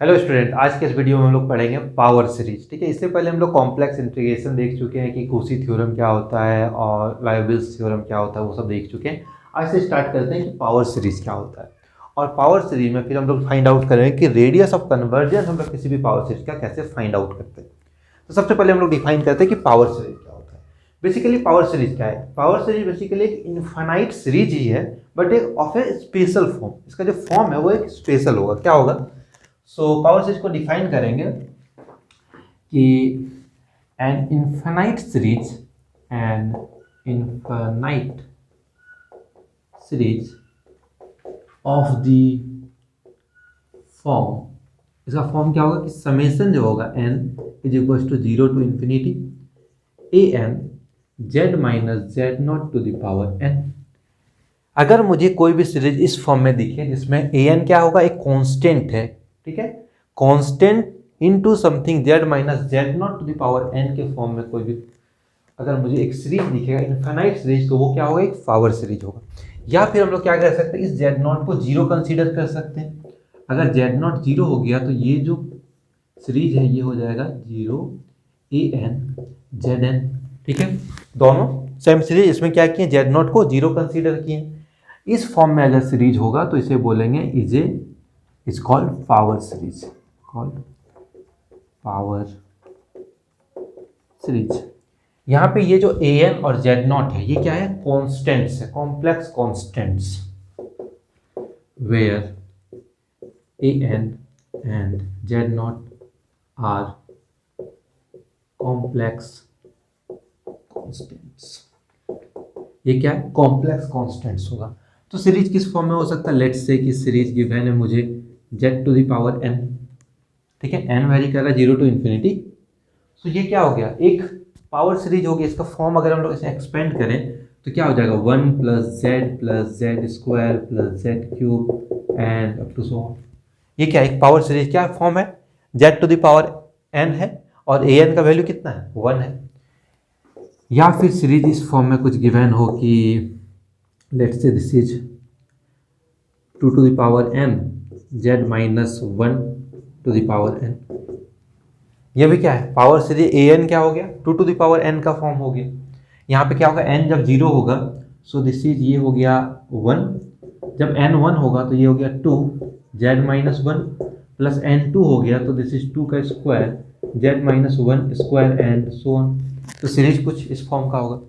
Hello student, आज के इस वीडियो में हम लोग पढ़ेंगे पावर सीरीज। ठीक है, इससे पहले हम लोग कॉम्प्लेक्स इंटीग्रेशन देख चुके हैं कि कूसी थ्योरम क्या होता है और लाइबल्स थ्योरम क्या होता है, वो सब देख चुके हैं। आज से स्टार्ट करते हैं कि पावर सीरीज क्या होता है। और पावर सीरीज में फिर हम लोग फाइंड आउट करेंगे कि रेडियस ऑफ कन्वर्जेंस हम लोग किसी भी पावर सीरीज का कैसे फाइंड आउट करते हैं। तो सबसे पहले हम लोग डिफाइन करते हैं कि पावर सीरीज क्या होता है। बेसिकली पावर सीरीज क्या है? पावर सीरीज बेसिकली एक इनफाइनाइट सीरीज ही है, बट एक ऑफ ए स्पेशल फॉर्म। इसका जो फॉर्म है वो एक स्पेशल होगा। क्या होगा? पावर सीरीज को डिफाइन करेंगे कि an infinite series of the form. इसका फॉर्म क्या होगा कि समेशन जो होगा n is equal to 0 to infinity an z minus z not to the power n। अगर मुझे कोई भी सीरीज इस फॉर्म में दिखे जिसमें an क्या होगा, एक कांस्टेंट है, ठीक है, constant into something z minus z not to the power n के फॉर्म में कोई भी अगर मुझे एक सीरीज दिखेगा इनफाइनाइट सीरीज, तो वो क्या होगा? एक पावर सीरीज होगा। या फिर हम लोग क्या कर सकते हैं, इस जेड नॉट को जीरो कंसीडर कर सकते हैं। अगर जेड नॉट जीरो हो गया तो ये जो सीरीज है ये हो जाएगा जीरो an zn। ठीक है, दोनों सेम सीरीज। इसमें क्या किए, जेड नॉट को जीरो कंसीडर किए। इस फॉर्म में अगर सीरीज होगा तो इसे बोलेंगे is called power series, called power series. यहाँ पे ये जो an और जेड नॉट है ये क्या है? कॉन्स्टेंट्स है, complex constants, where an and z not are complex constants. ये क्या है? कॉम्प्लेक्स कॉन्स्टेंट्स होगा। तो सीरीज किस फॉर्म में हो सकता है? लेट्स से कि सीरीज गिवन है मुझे z to the power n। ठीक है, n वैरी कर रहा है 0 टू इन्फिनिटी। तो ये क्या हो गया? एक पावर सीरीज होगी। इसका फॉर्म अगर हम लोग इसे एक्सपेंड करें तो क्या हो जाएगा? 1 plus z square plus z cube and up to so on. ये क्या एक पावर सीरीज क्या फॉर्म है? z to the power n है और an का वैल्यू कितना है? 1 है। या फिर सीरीज इस फॉर्म में कुछ गिवन हो कि let's say this is 2 to the power n z minus 1 to the power n। ये भी क्या है? पावर सीरीज an क्या हो गया? 2 टू द पावर n का फॉर्म हो गया। यहाँ पे क्या होगा? n जब 0 होगा सो दिस इज ये हो गया 1। जब n 1 होगा तो ये हो गया 2 z माइनस 1 प्लस n 2 हो गया तो दिस इज 2 का square z minus 1 square and so on. तो सीरीज कुछ इस फॉर्म का होगा।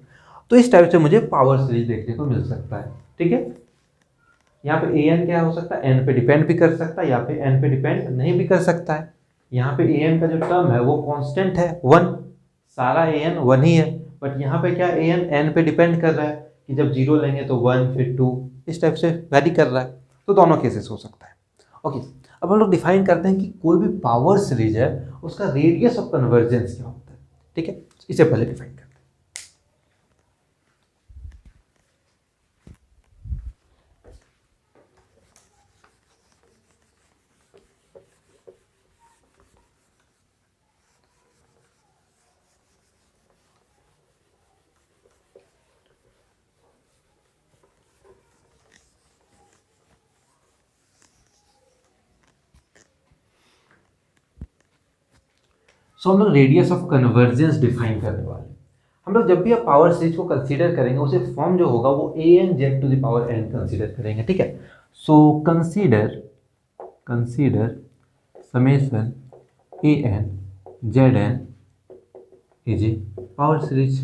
तो इस टाइप से मुझे पावर सीरीज देखने को मिल सकता है। ठीक है, यहाँ पे an क्या हो सकता है? n पे डिपेंड भी कर सकता है या फिर n पे डिपेंड नहीं भी कर सकता है। यहाँ पे an का जो टर्म है वो कांस्टेंट है 1, सारा an 1 ही है। बट यहाँ पे क्या an n पे डिपेंड कर रहा है कि जब 0 लेंगे तो 1 फिर 2, इस टाइप से वैरी कर रहा है। तो दोनों केसेस हो सकता है। ओके, अब हम लोग डिफाइन करते हैं कि कोई भी पावर सीरीज है उसका रेडियस ऑफ कन्वर्जेंस क्या होता है। ठीक है, इसे पहले डिफाइन करते हैं। सो हम लोग रेडियस ऑफ कन्वर्जेंस डिफाइन करने वाले हैं। हम लोग जब भी आप पावर सीरीज को कंसीडर करेंगे उसे फॉर्म जो होगा वो an z to the power n consider करेंगे। ठीक है, so consider summation an zn is a power series,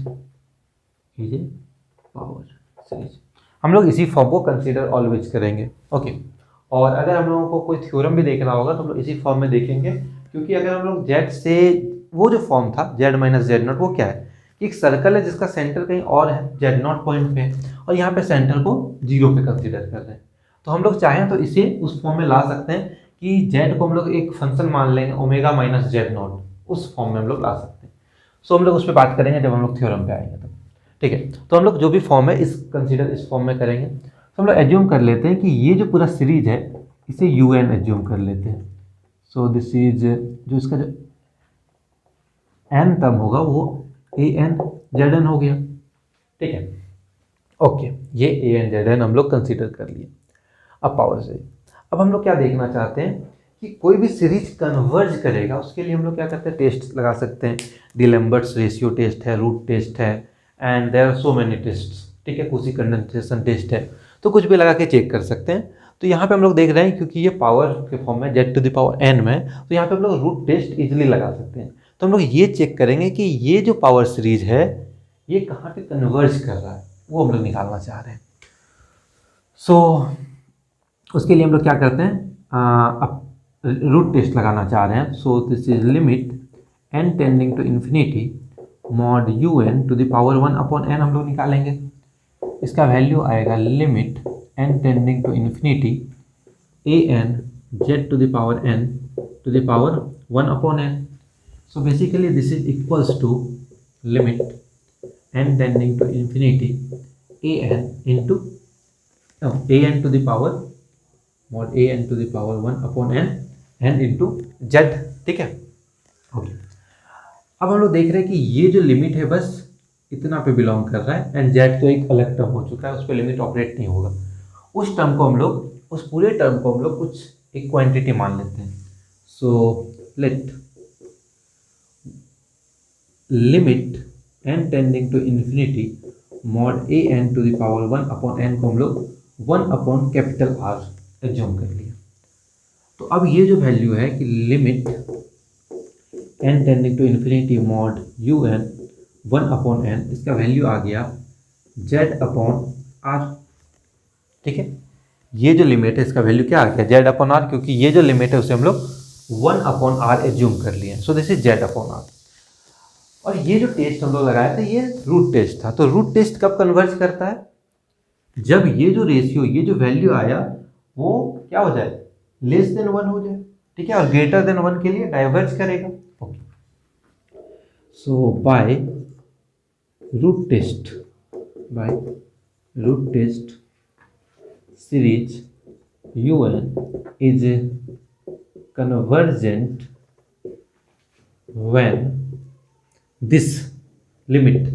हम लोग इसी फॉर्म को कंसीडर ऑलवेज करेंगे। ओके, और अगर हम लोगों को कोई थ्योरम भी देखना होगा तो हम लोग इसी फॉर्म में देखेंगे, क्योंकि अगर हम लोग z से वो जो फॉर्म था z माइनस जेड नॉट, वो क्या है कि एक सर्कल है जिसका सेंटर कहीं और है, जेड नॉट पॉइंट पे है, और यहाँ पे सेंटर को 0 पे कंसीडर कर रहे हैं। तो हम लोग चाहें तो इसे उस फॉर्म में ला सकते हैं कि z को हम लोग एक फंक्शन मान लेंगे ओमेगा माइनस जेड नॉट, उस फॉर्म में हम लोग ला सकते हैं। सो हम लोग उस पर बात करेंगे जब हम लोग थ्योरम पे आएंगे तब। ठीक है, तो हम लोग जो भी फॉर्म है इस कंसीडर इस फॉर्म में करेंगे। तो हम लोग एज्यूम कर लेते हैं कि ये जो पूरा सीरीज है इसे un एज्यूम कर लेते हैं। सो दिस इज जो इसका जो n टर्म होगा वो an zn हो गया। ठीक है, ओके, ये an zn हम लोग कंसीडर कर लिए। अब पावर सीरीज, अब हम लोग क्या देखना चाहते हैं कि कोई भी सीरीज कन्वर्ज करेगा उसके लिए हम लोग क्या करते हैं, टेस्ट लगा सकते हैं। डिलेम्बर्ट्स रेशियो टेस्ट है, रूट टेस्ट है, and there are so many test, ठीक है, कुछ कंडेंसेशन टेस्ट है, तो कुछ भी लगा के चेक कर सकते हैं। तो यहाँ पे हम लोग देख रहे हैं क्योंकि ये पावर के फॉर्म में z⁴n में, तो यहाँ पे हम लोग रूट टेस्ट इजीली लगा सकते हैं। तो हम लोग ये चेक करेंगे कि ये जो पावर सीरीज है ये कहाँ पे कन्वर्ज कर रहा है, वो हम लोग निकालना चाह रहे हैं। सो उसके लिए हम लोग क्या करते हैं, अब रूट टेस्ट लगाना चाह रहे हैं। So this is limit n tending to infinity mod un⁴1/n हम लोग निकालेंगे। इसका वैल्यू आएगा limit n tending to infinity an z⁴n⁴1/n। So basically this is equals to limit n tending to infinity an⁴1/n n into z, ठीक है। Okay, अब हम लोग देख रहे हैं कि ये जो लिमिट है बस इतना पे बिलोंग कर रहा है, एंड z तो एक अलग टर्म हो चुका है, उस पर लिमिट ऑपरेट नहीं होगा। उस टर्म को हम लोग, उस पूरे टर्म को हम लोग कुछ एक क्वांटिटी मान लेते हैं। So let limit n tending to infinity mod an⁴1/n को हम लोग 1/R एज्यूम कर लिया। तो अब ये जो वैल्यू है कि limit n tending to infinity mod un1/n, इसका वैल्यू आ गया z/r, ठीक है। ये जो लिमिट है इसका वैल्यू क्या आ गया, z/r, क्योंकि ये जो लिमिट है उसे हम लोग 1/r एज्यूम कर लिए। सो दिस इज z/r। और ये जो टेस्ट हम लोग लगाया था ये रूट टेस्ट था। तो रूट टेस्ट कब कन्वर्ज करता है, जब ये जो रेशियो, ये जो वैल्यू आया वो क्या हो जाए, लेस देन 1 हो जाए, ठीक है, और ग्रेटर देन 1 के लिए डाइवर्ज करेगा। Okay, so by root test series un is convergent when this limit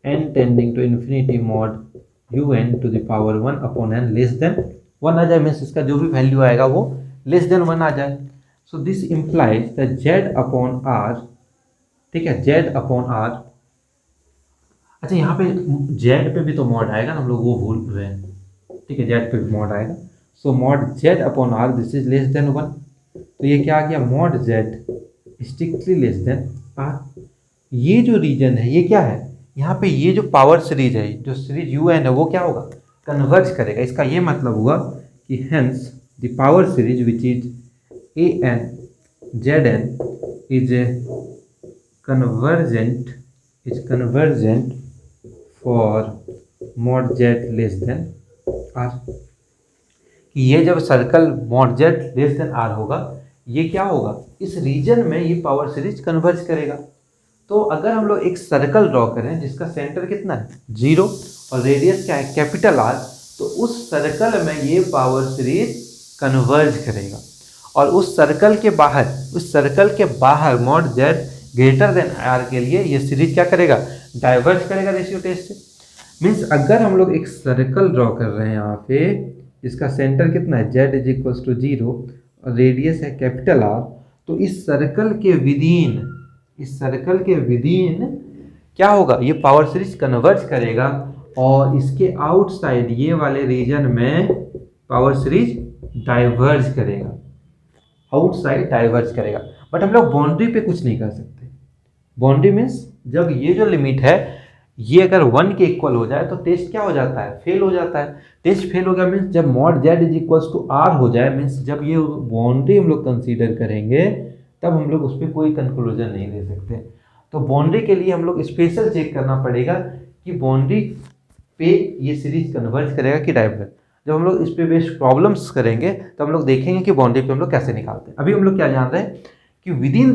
n tending to infinity mod un⁴1/n less than 1 आ जाए, मीन्स इसका जो भी वैल्यू आएगा वो लेस देन 1 आ जाए। So this implies the z/r, ठीक है, z/r। अच्छा, यहाँ पे z पे भी तो मॉड आएगा ना, हम लोग वो भूल रहे हैं, ठीक है, z पे भी मॉड आएगा। So mod z/r this is less than 1, तो ये क्या आ गया, mod z strictly less than r। ये जो रीजन है ये क्या है, यहाँ पे ये जो पावर सीरीज है, जो सीरीज un है वो क्या होगा, कन्वर्ज करेगा। इसका ये मतलब हुआ कि hence the power series which is an is convergent for mod z less than r। कि ये जब circle mod z less than r होगा, ये क्या होगा, इस रीजन में ये पावर सीरीज कन्वर्ज करेगा। तो अगर हम लोग एक सर्कल ड्रॉ करें जिसका सेंटर कितना है 0 और रेडियस क्या है कैपिटल R, तो उस सर्कल में ये पावर सीरीज कन्वर्ज करेगा। और उस सर्कल के बाहर mod z greater than r के लिए ये सीरीज क्या करेगा, डाइवर्ज करेगा रेशियो टेस्ट से। मीन्स अगर हम लोग एक सर्कल ड्रॉ कर रहे हैं यहाँ पे जिसका सेंटर कितना है z = 0 और रेडियस है कैपिटल R, तो इस सर्कल के विदिन क्या होगा, ये पावर सीरीज कन्वर्ज करेगा और इसके आउटसाइड ये वाले रीजन में पावर सीरीज डाइवर्ज करेगा, आउटसाइड डाइवर्ज करेगा। बट हम लोग बाउंड्री पे कुछ नहीं कर सकते। बाउंड्री मीन्स जब ये जो लिमिट है ये अगर 1 के इक्वल हो जाए तो टेस्ट क्या हो जाता है, फेल हो जाता है। टेस्ट फेल हो गया मीन्स जब मॉड z = r हो जाए, मीन्स जब ये बाउंड्री हम लोग कंसीडर करेंगे तब हम लोग उस पर कोई कंक्लूजन नहीं दे सकते। तो बाउंड्री के लिए हम लोग स्पेशल चेक करना पड़ेगा कि बाउंड्री पे ये सीरीज कन्वर्ज करेगा कि डाइवर्ज। जब हम लोग इस पे बेस्ड प्रॉब्लम्स करेंगे तो हम लोग देखेंगे कि बाउंड्री पे हम लोग कैसे निकालते हैं। अभी हम लोग क्या जान रहे हैं कि within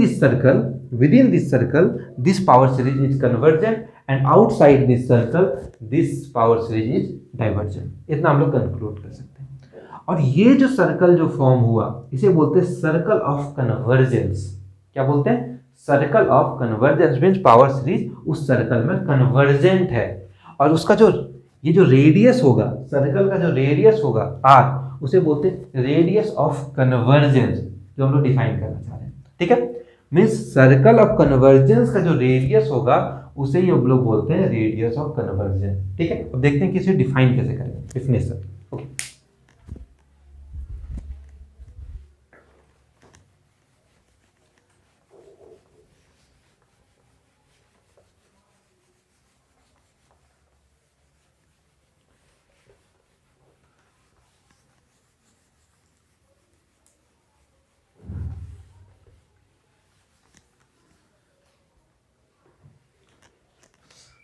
this circle this power series is convergent and outside this circle this power series is divergent. इतना हम लोग कंक्लूड कर सकते हैं। और ये जो सर्कल जो फॉर्म हुआ इसे बोलते हैं सर्कल ऑफ कन्वर्जेंस। क्या बोलते हैं, circle of convergence means power series उस सर्कल में कन्वर्जेंट है और उसका जो ये जो रेडियस होगा, सर्कल का जो रेडियस होगा r, उसे बोलते हैं रेडियस ऑफ कन्वर्जेंस, जो हम लोग डिफाइन करना चाह रहे हैं। ठीक है, मीन्स सर्कल ऑफ कन्वर्जेंस का जो रेडियस होगा उसे ही हम लोग बोलते हैं रेडियस ऑफ कन्वर्जेंस। ठीक है, अब देखते हैं कि इसे डिफाइन कैसे करेंगे, डेफिनेशन। ओके,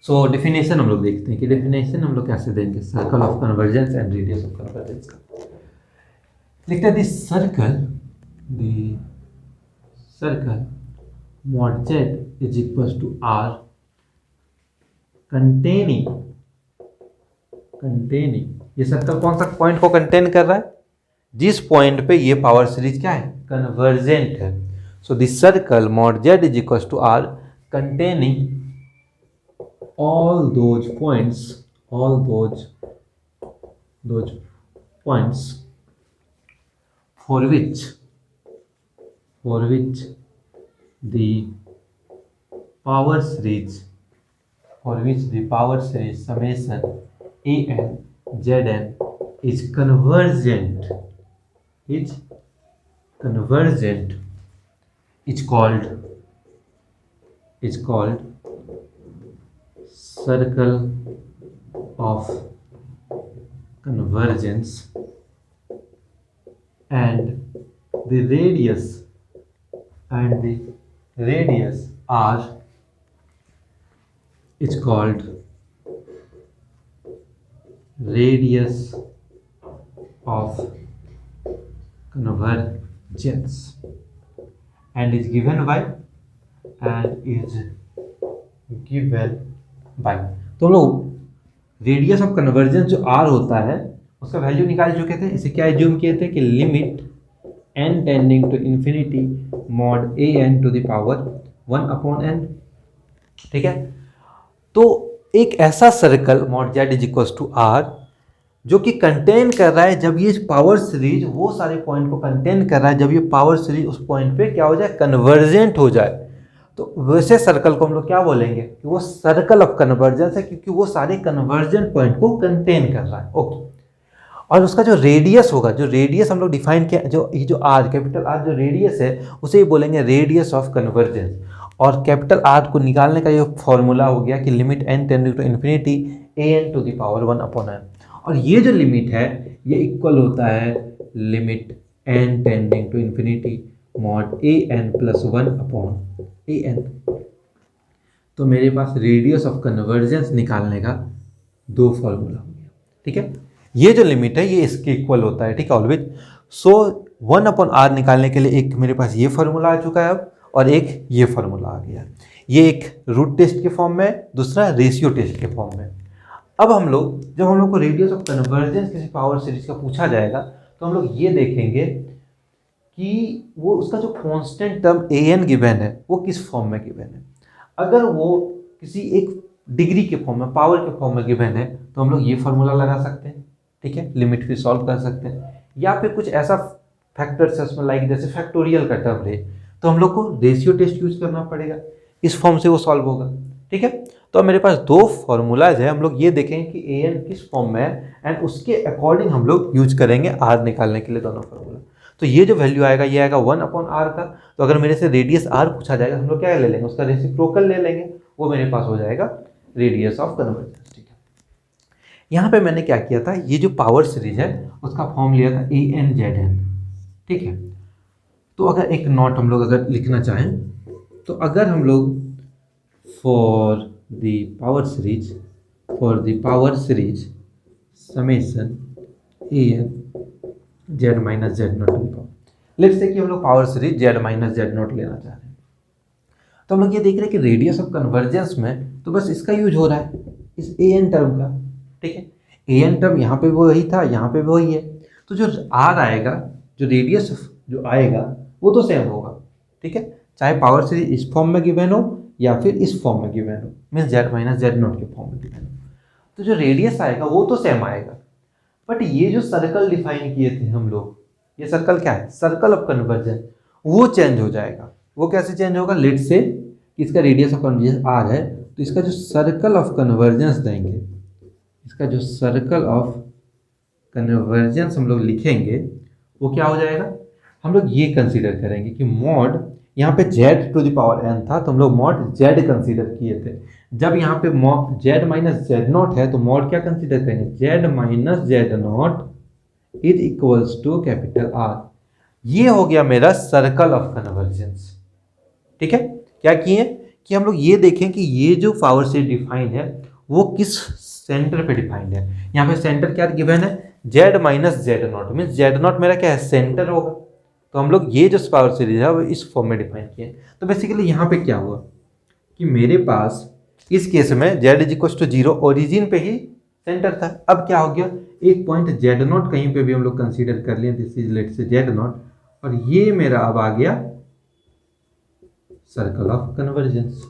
सो डेफिनेशन हम लोग देखते हैं कि डेफिनेशन हम लोग कैसे देंगे circle of convergence and radius of convergence का। लिखते हैं circle mod z is equals to r containing ये सर्कल कौन सा पॉइंट को कंटेन कर रहा है, जिस पॉइंट पे ये पावर सीरीज क्या है, कन्वर्जेंट है। So this circle mod z is equals to r containing all those points for which the power series summation an zn is convergent is called circle of convergence, and the radius r is called radius of convergence and is given by तो हम लोग radius of convergence जो r होता है उसका value निकाल चुके थे। इसे क्या एज्यूम किए थे कि limit n tending to infinity mod a n to the power 1 upon n। ठीक है, तो एक ऐसा circle mod z is equals to r जो कि कंटेन कर रहा है, जब ये पावर सीरीज वो सारे पॉइंट को कंटेन कर रहा है, जब ये पावर सीरीज उस पॉइंट पे क्या हो जाए, कन्वर्जेंट हो जाए, तो वैसे सर्कल को हम लोग क्या बोलेंगे कि वो सर्कल ऑफ कन्वर्जेंस है, क्योंकि वो सारे कन्वर्जेंट पॉइंट को कंटेन कर रहा है। ओके, और उसका जो रेडियस होगा, जो रेडियस हम लोग डिफाइन किया, जो आर कैपिटल आर जो रेडियस है उसे ही बोलेंगे रेडियस ऑफ कन्वर्जेंस। और कैपिटल आर को निकालने का ये फॉर्मूला हो गया कि limit n tending to infinity an to the power 1 upon n। और ये जो लिमिट है ये इक्वल होता है limit n tending to infinity mod an plus 1 upon an। तो मेरे पास रेडियस ऑफ कन्वर्जेंस निकालने का दो फॉर्मूला हो गया। ठीक है, ये जो लिमिट है ये इसके इक्वल होता है। ठीक है, ऑलवेज। सो 1 अपॉन r निकालने के लिए एक मेरे पास ये फॉर्मूला आ चुका है अब, और एक ये फॉर्मूला आ गया। ये एक रूट टेस्ट के फॉर्म में, दूसरा रेशियो टेस्ट के फॉर्म में। अब हम लोग जब हम लोग को रेडियस ऑफ कन्वर्जेंस किसी पावर सीरीज का पूछा जाएगा तो हम लोग ये देखेंगे कि वो उसका जो कांस्टेंट टर्म an गिवन है वो किस फॉर्म में गिवन है। अगर वो किसी एक डिग्री के फॉर्म में, पावर के फॉर्म में गिवन है तो हम लोग ये फॉर्मूला लगा सकते हैं। ठीक है, लिमिट भी सॉल्व कर सकते हैं, या फिर कुछ ऐसा फैक्टर्स है उसमें लाइक जैसे फैक्टोरियल का टर्म रहे तो हम लोग को रेशियो टेस्ट यूज करना पड़ेगा, इस फॉर्म से वो सॉल्व होगा। ठीक है, तो मेरे पास दो फॉर्मूलाज है, हम लोग ये देखेंगे कि an किस फॉर्म में है एंड उसके अकॉर्डिंग हम लोग यूज करेंगे r निकालने के लिए दोनों फॉर्मूला। तो ये जो वैल्यू आएगा ये आएगा 1 अपॉन r का। तो अगर मेरे से रेडियस r पूछा जाएगा हम लोग क्या ले लेंगे, उसका रेसिप्रोकल ले लेंगे, वो मेरे पास हो जाएगा रेडियस ऑफ कन्वर्जेंस। ठीक है, यहाँ पे मैंने क्या किया था, ये जो पावर सीरीज है उसका फॉर्म लिया था an zn। ठीक है, तो अगर एक नोट हम लोग अगर लिखना चाहें तो अगर हम लोग for the power series summation an z minus z not to the power, let's say कि हम लोग power series z minus z not लेना चाह रहे हैं, तो हम लोग ये देख रहे हैं कि रेडियस ऑफ कन्वर्जेंस में तो बस इसका यूज हो रहा है, इस an टर्म का। ठीक है, an टर्म यहाँ पे वही था, यहाँ पे भी वही है, तो जो r आएगा, जो रेडियस जो आएगा वो तो सेम होगा। ठीक है, चाहे पावर सीरीज इस फॉर्म में गिवन हो या फिर इस फॉर्म में गिवन हो, means z minus z not के फॉर्म में गिवन हो, तो जो रेडियस आएगा वो तो सेम आएगा, बट ये जो सर्कल डिफाइन किए थे हम लोग, ये सर्कल क्या है, सर्कल ऑफ कन्वर्जन, वो चेंज हो जाएगा। वो कैसे चेंज होगा, लेट से इसका रेडियस ऑफ कन्वर्जन आर है, तो इसका जो सर्कल ऑफ कन्वर्जेंस देंगे, इसका जो सर्कल ऑफ कन्वर्जेंस हम लोग लिखेंगे वो क्या हो जाएगा, हम लोग ये कंसीडर करेंगे कि मॉड, यहाँ पे z to the power n था तो हम लोग मॉड z कंसीडर किए थे। जब यहाँ पे z माइनस जेड नॉट है तो मॉड क्या कंसीडर करेंगे, z minus z not is equals to capital R। ये हो गया मेरा सर्कल ऑफ कन्वर्जेंस। ठीक है, क्या किए कि हम लोग ये देखें कि ये जो पावर से डिफाइन है वो किस सेंटर पे डिफाइंड है। यहाँ पे सेंटर क्या गिवन है, z minus z not, means Z not मेरा क्या है, सेंटर होगा। तो हम लोग ये जो पावर सीरीज है वो इस फॉर्म में डिफाइन किए। तो बेसिकली यहाँ पे क्या हुआ कि मेरे पास इस केस में z is equal to 0 origin पे ही सेंटर था। अब क्या हो गया, एक पॉइंट जेड नॉट कहीं पे भी हम लोग कंसीडर कर लिए, दिस इज लेट से जेड नॉट, और ये मेरा अब आ गया सर्कल ऑफ कन्वर्जेंस।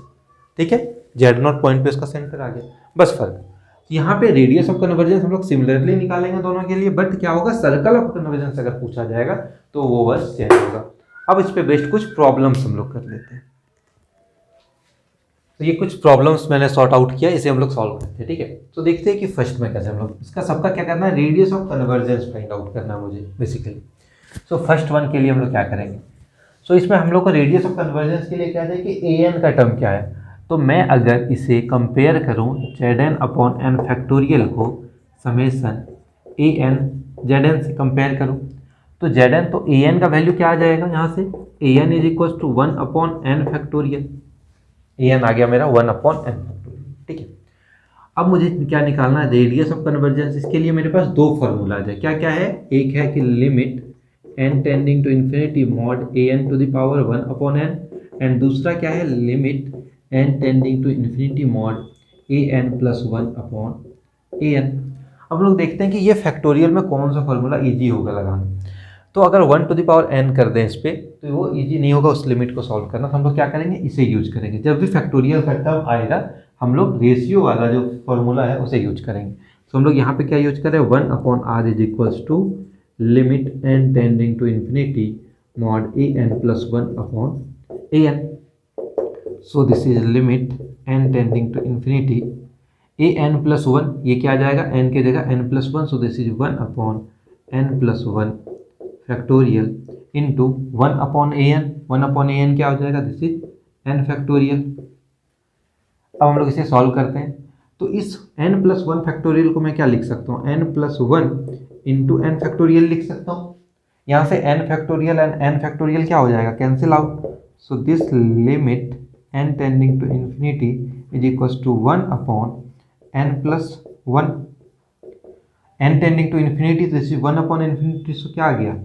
ठीक है, जेड नॉट पॉइंट पे इसका सेंटर आ गया, बस फर्क यहाँ पे रेडियस ऑफ कन्वर्जेंस हम लोग सिमिलरली निकालेंगे दोनों के लिए, बट क्या होगा, सर्कल ऑफ कन्वर्जेंस अगर पूछा जाएगा तो वो बस चेंज होगा। अब इस पे बेस्ड कुछ प्रॉब्लम्स हम लोग कर लेते हैं। तो ये कुछ प्रॉब्लम्स मैंने सॉर्ट आउट किया, इसे हम लोग सॉल्व करते हैं। ठीक है, तो देखते हैं कि फर्स्ट में कैसे हम लोग इसका सबका क्या करना है, radius of convergence find out करना है मुझे बेसिकली। सो फर्स्ट वन के लिए हम लोग क्या करेंगे, सो इसमें हम लोग को रेडियस ऑफ कन्वर्जेंस के लिए क्या है कि an का टर्म क्या है। तो मैं अगर इसे कंपेयर करूं Zn अपॉन एन फैक्टोरियल को समेसन an Zn से कंपेयर करूं तो Zn, तो an का वैल्यू क्या आ जाएगा यहाँ से, an is equal to 1 upon n factorial, an आ गया मेरा 1 अपॉन एन फैक्टोरियल। ठीक है, अब मुझे क्या निकालना है, रेडियस ऑफ कन्वर्जेंस। इसके लिए मेरे पास दो फॉर्मूलाज है, क्या क्या है, एक है कि limit n tending to infinity mod an to the power 1 upon n, and दूसरा क्या है, limit n tending to infinity mod an plus 1 upon an। अब लोग देखते हैं कि ये फैक्टोरियल में कौन सा फॉर्मूला इजी होगा लगाना। तो अगर 1 टू द पावर n कर दें इस पर तो वो इजी नहीं होगा उस लिमिट को सॉल्व करना, तो हम लोग क्या करेंगे, इसे यूज करेंगे। जब भी फैक्टोरियल का टर्म आएगा हम लोग रेशियो वाला जो फॉर्मूला है उसे यूज करेंगे। तो हम लोग यहाँ पे क्या यूज करें, 1 अपॉन r is equals to limit n tending to infinity mod an plus 1 upon an। So this is limit n tending to infinity an plus 1, ये क्या आ जाएगा, n की जगह n plus 1, so this is 1 upon n plus 1 factorial into 1 upon an क्या हो जाएगा, this is n factorial. अब हम लोग इसे सॉल्व करते हैं, तो इस n प्लस 1 फैक्टोरियल को मैं क्या लिख सकता हूँ, n plus 1 into n factorial लिख सकता हूँ। यहाँ से n factorial and n factorial क्या हो जाएगा, cancel out. So this limit n tending to infinity is equals to 1 upon n plus 1, n tending to infinity this is 1 upon infinity, so क्या आ गया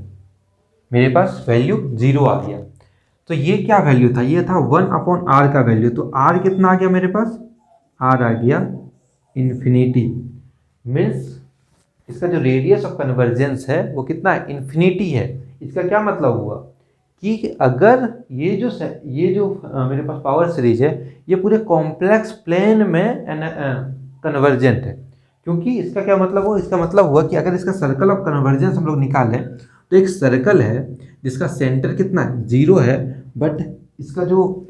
मेरे पास वैल्यू 0 आ गया। तो ये क्या वैल्यू था, ये था 1 अपॉन r का वैल्यू। तो r कितना आ गया मेरे पास, r आ गया इन्फिनिटी, मीन्स इसका जो रेडियस ऑफ कन्वर्जेंस है वो कितना है, इन्फिनिटी है। इसका क्या मतलब हुआ कि अगर ये जो मेरे पास पावर सीरीज है ये पूरे कॉम्प्लेक्स प्लेन में कन्वर्जेंट है। क्योंकि इसका क्या मतलब हुआ, इसका मतलब हुआ कि अगर इसका सर्कल ऑफ कन्वर्जेंस हम लोग निकालें तो एक सर्कल है जिसका सेंटर कितना है, 0 है, बट इसका जो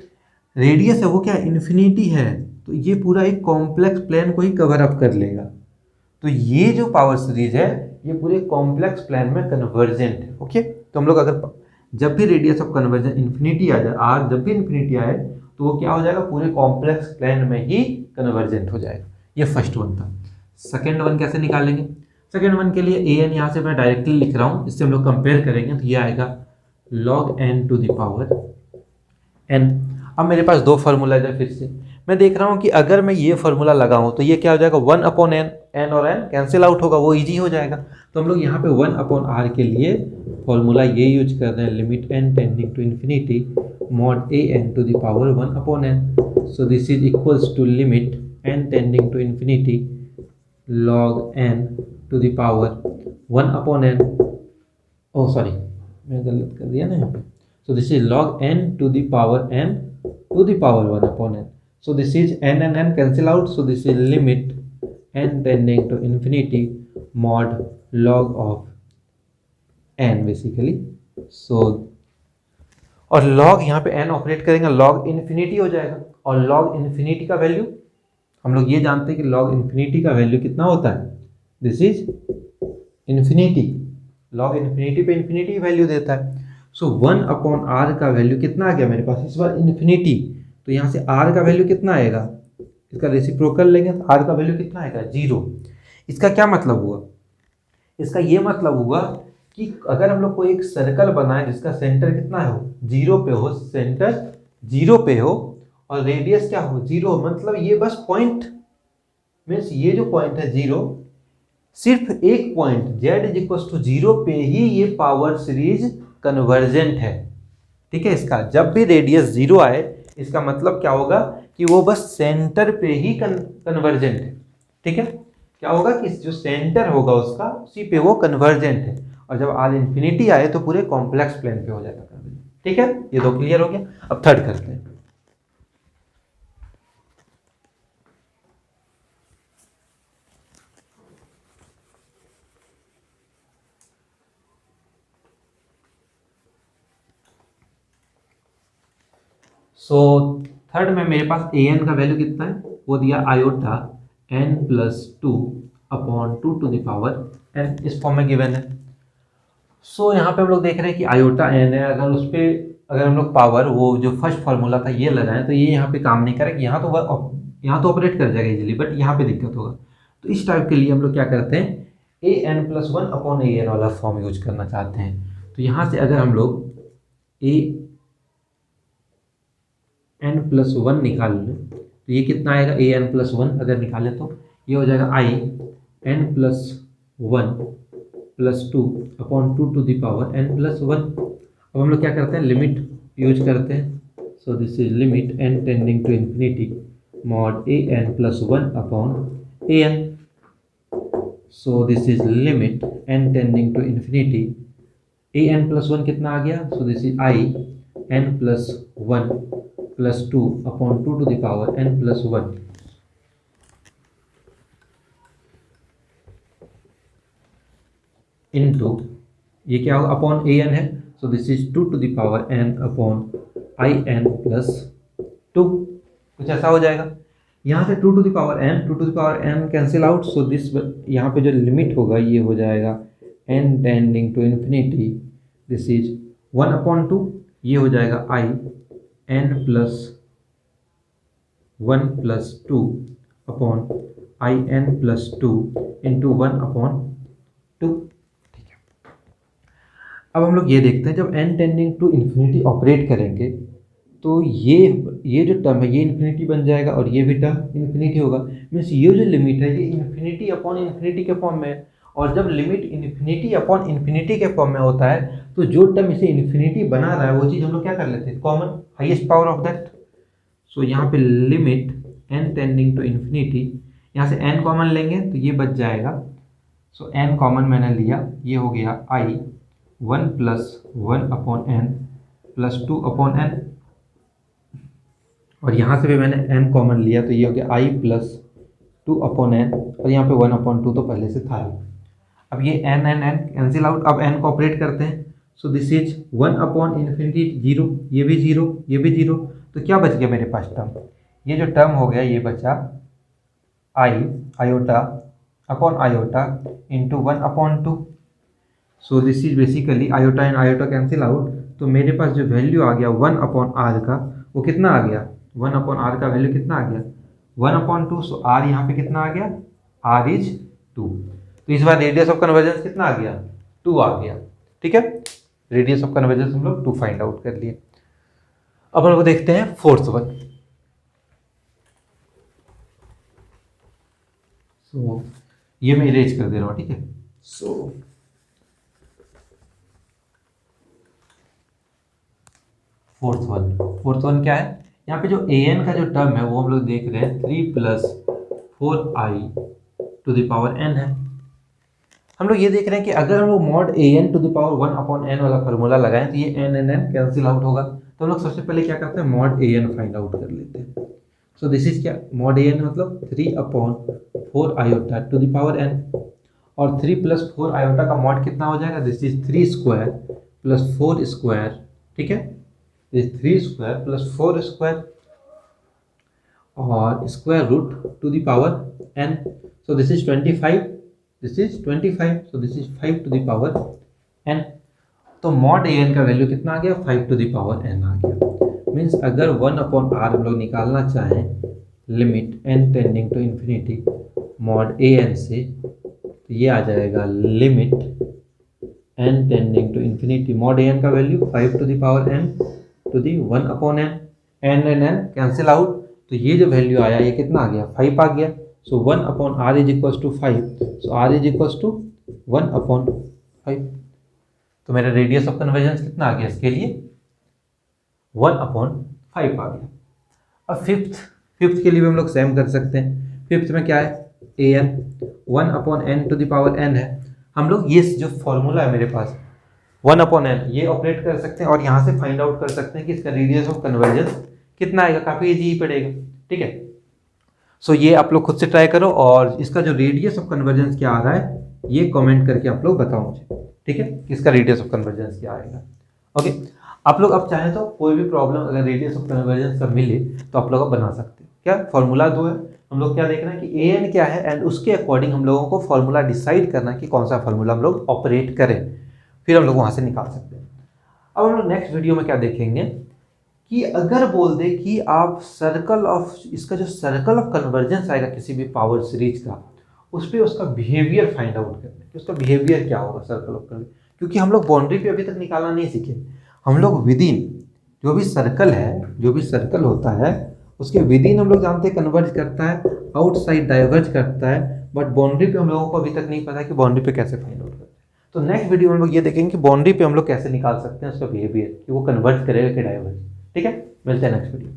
रेडियस है वो क्या है, इन्फिनिटी है। तो ये पूरा एक कॉम्प्लेक्स प्लेन को ही कवर अप कर लेगा। तो ये जो पावर सीरीज है ये पूरे कॉम्प्लेक्स प्लेन में कन्वर्जेंट है। ओके, तो हम लोग अगर जब भी रेडियस ऑफ कन्वर्जन इन्फिनिटी आ जाए, आर जब भी इन्फिनिटी आए तो वो क्या हो जाएगा, पूरे कॉम्प्लेक्स प्लेन में ही कन्वर्जेंट हो जाएगा। ये फर्स्ट वन था। सेकेंड वन कैसे निकालेंगे, सेकेंड वन के लिए an यहाँ से मैं डायरेक्टली लिख रहा हूँ, इससे हम लोग कंपेयर करेंगे तो ये आएगा log n to the power n। अब मेरे पास दो फार्मूला है, फिर से मैं देख रहा हूँ कि अगर मैं ये फार्मूला लगाऊँ तो ये क्या हो जाएगा, 1 अपॉन n और n कैंसिल आउट होगा, वो इजी हो जाएगा। तो हम लोग यहाँ पे 1 अपॉन r के लिए फॉर्मूला ये यूज कर रहे हैं, limit n tending to infinity mod an to the power 1 upon n। So this is equals to limit n tending to infinity log n to the power 1 upon n। Oh sorry, मैं गलत कर दिया ना यहाँ पे। So this is log n to the power n to the power 1 upon n। So this is n cancel out. So this is limit n tending to infinity mod log of n basically. So और log यहाँ पे n operate करेंगे, log infinity हो जाएगा, और log infinity का value हम लोग ये जानते हैं कि लॉग इन्फिनिटी का वैल्यू कितना होता है, this is infinity, log infinity पे इन्फिनिटी वैल्यू देता है। सो 1/r का वैल्यू कितना आ गया मेरे पास इस बार इन्फिनिटी, तो यहाँ से r का वैल्यू कितना आएगा, इसका रेसिप्रोकल लेंगे तो r का वैल्यू कितना आएगा 0। इसका क्या मतलब हुआ, इसका ये मतलब हुआ कि अगर हम लोग को एक सर्कल बनाए जिसका सेंटर कितना हो 0 पे हो, सेंटर 0 पे हो और रेडियस क्या हो 0, मतलब ये बस पॉइंट मीन्स ये जो पॉइंट है 0, सिर्फ एक point z is equal to 0 पे ही ये पावर सीरीज कन्वर्जेंट है। ठीक है, इसका जब भी रेडियस 0 आए इसका मतलब क्या होगा कि वो बस सेंटर पे ही कन्वर्जेंट है। ठीक है, क्या होगा कि जो सेंटर होगा उसका उसी पे वो कन्वर्जेंट है, और जब r इन्फिनिटी आए तो पूरे कॉम्प्लेक्स प्लेन पे हो जाएगा कन्वर्जेंट। ठीक है, ये दो क्लियर हो गया। अब थर्ड करते हैं। सो थर्ड में मेरे पास ए एन का वैल्यू कितना है, वो दिया आयोटा n प्लस 2/2 n, इस फॉर्म में गिवन है। सो यहाँ पे हम लोग देख रहे हैं कि आयोटा n है, अगर उस पर अगर हम लोग पावर वो जो फर्स्ट फार्मूला था ये लगाएं तो ये यहाँ पे काम नहीं करेगा, यहाँ तो ऑपरेट कर जाएगा इजीली, बट यहाँ पे दिक्कत होगा। तो इस टाइप के लिए हम लोग क्या करते हैं, an+1/an वाला फॉर्म यूज करना चाहते हैं। तो यहाँ से अगर हम लोग an+1 निकाल लें तो ये कितना आएगा, an+1 अगर निकाले तो ये हो जाएगा n+1+2/2n+1। अब हम लोग क्या करते हैं, लिमिट यूज करते हैं। So this is limit n tending to infinity mod an+1/an। So this is limit n tending to infinity, an+1 कितना आ गया, सो दिस इज n+1+2/2n+1 इनटू ये क्या होगा अपॉन an है, सो दिस इज 2n/in+2, कुछ ऐसा हो जाएगा। यहाँ से 2n cancel out, so this यहाँ पे जो लिमिट होगा ये हो जाएगा n tending to infinity, this is 1/2, ये हो जाएगा in+1+2/in+2 इंटू 1/2। ठीक है, अब हम लोग ये देखते हैं जब n tending to infinity operate करेंगे तो ये जो टर्म है ये इन्फिनिटी बन जाएगा और ये भी टर्म इन्फिनिटी होगा, मीन्स ये जो लिमिट है ये इन्फिनिटी अपॉन इन्फिनिटी के फॉर्म में है। और जब लिमिट इन्फिनिटी अपॉन इन्फिनिटी के फॉर्म में होता है तो जो टर्म इसे इन्फिनिटी बना रहा है वो चीज़ हम लोग क्या कर लेते हैं, common highest power of that. So यहाँ पे limit n tending to infinity, यहाँ से n कॉमन लेंगे तो ये बच जाएगा। सो n कॉमन मैंने लिया, ये हो गया i1+1/n+2/n, और यहाँ से भी मैंने n कॉमन लिया तो ये हो गया i+2/n, और यहाँ पे 1/2 तो पहले से था ही। अब ये n कैंसिल आउट, अब n को ऑपरेट करते हैं। सो दिस इज 1/∞, 0, ये भी 0, ये भी 0, तो क्या बच गया मेरे पास टर्म, ये जो टर्म हो गया ये बचा iota into 1/2। So this is basically iota and iota cancel out, तो मेरे पास जो वैल्यू आ गया 1/r का वो कितना आ गया, 1/r का वैल्यू कितना आ गया 1/2। सो r यहाँ पे कितना आ गया, r इज 2, तो इस बार रेडियस ऑफ कन्वर्जेंस कितना आ गया, 2 आ गया। ठीक है, रेडियस ऑफ कन्वर्जेंस हम लोग 2 फाइंड आउट कर लिए। अब हम लोग देखते हैं फोर्थ वन। सो ये मैं इरेज कर दे रहा हूँ, ठीक है। सो फोर्थ वन क्या है, यहाँ पे जो an का जो टर्म है वो हम लोग देख रहे हैं 3+4i⁴n है। हम लोग ये देख रहे हैं कि अगर हम लोग मॉड an⁴1/n वाला फार्मूला लगाएं तो ये n कैंसिल आउट होगा। तो हम लोग सबसे पहले क्या करते हैं, मॉड an फाइंड आउट कर लेते हैं। सो दिस इज क्या, मॉड an मतलब 3/4i⁴n, और 3 + 4 आयोटा का मॉड कितना हो जाएगा, दिस इज 3 स्क्वायर + 4 स्क्वायर, ठीक है, दिस 3 स्क्वायर + 4 स्क्वायर और square root to the power n, so this is 25, this is 25, so this is 5 to the power n। तो मॉड an का वैल्यू कितना आ गया, 5 टू द पावर n आ गया। मीन्स अगर 1/r हम लोग निकालना चाहें limit n tending to infinity mod an से, तो ये आ जाएगा लिमिट n tending to infinity mod an का value 5 to the power n to the 1/n, n and n cancel out, तो ये जो वैल्यू आया ये कितना आ गया, 5 आ गया। So 1/r is equal to 5, so r is equal to 1/5। तो मेरा रेडियस ऑफ कन्वर्जेंस कितना आ गया इसके लिए, 1/5 आ गया। अब फिफ्थ के लिए भी हम लोग सेम कर सकते हैं। फिफ्थ में क्या है, an 1/n to the power n है। हम लोग ये जो फॉर्मूला है मेरे पास 1/n ये ऑपरेट कर सकते हैं और यहाँ से फाइंड आउट कर सकते हैं कि इसका रेडियस ऑफ कन्वर्जेंस कितना आएगा, काफ़ी इजी ही पड़ेगा, ठीक है। सो ये आप लोग खुद से ट्राई करो और इसका जो रेडियस ऑफ कन्वर्जेंस क्या आ रहा है ये कमेंट करके आप लोग बताओ मुझे, ठीक है, इसका रेडियस ऑफ कन्वर्जेंस क्या आएगा। ओके, आप लोग अब चाहें तो कोई भी प्रॉब्लम अगर रेडियस ऑफ कन्वर्जेंस का मिले तो आप लोग अब बना सकते हो। क्या फॉर्मूला 2 है, हम लोग क्या देखना है कि an क्या है एंड उसके अकॉर्डिंग हम लोगों को फॉर्मूला डिसाइड करना है कि कौन सा फॉर्मूला हम लोग ऑपरेट करें, फिर हम लोग वहाँ से निकाल सकते हैं। अब हम लोग नेक्स्ट वीडियो में क्या देखेंगे कि अगर बोल दे कि आप सर्कल ऑफ, इसका जो सर्कल ऑफ कन्वर्जेंस आएगा किसी भी पावर सीरीज का, उस पर उसका बिहेवियर फाइंड आउट करना है कि उसका बिहेवियर क्या होगा सर्कल ऑफ कन्वर्जेंस। क्योंकि हम लोग बाउंड्री पे अभी तक निकालना नहीं सीखे, हम लोग विदिन जो भी सर्कल है, जो भी सर्कल होता है उसके विदिन हम लोग जानते हैं कन्वर्ज करता है, आउटसाइड डाइवर्ज करता है, बट बाउंड्री पे हम लोगों को अभी तक नहीं पता कि बाउंड्री पे कैसे फाइंड आउट करते हैं। तो नेक्स्ट वीडियो में हम लोग ये देखेंगे कि बाउंड्री पे हम लोग कैसे निकाल सकते हैं उसका बिहेवियर, कि वो कन्वर्ज करेगा कि डाइवर्ज। ठीक है, मिलते हैं नेक्स्ट वीडियो।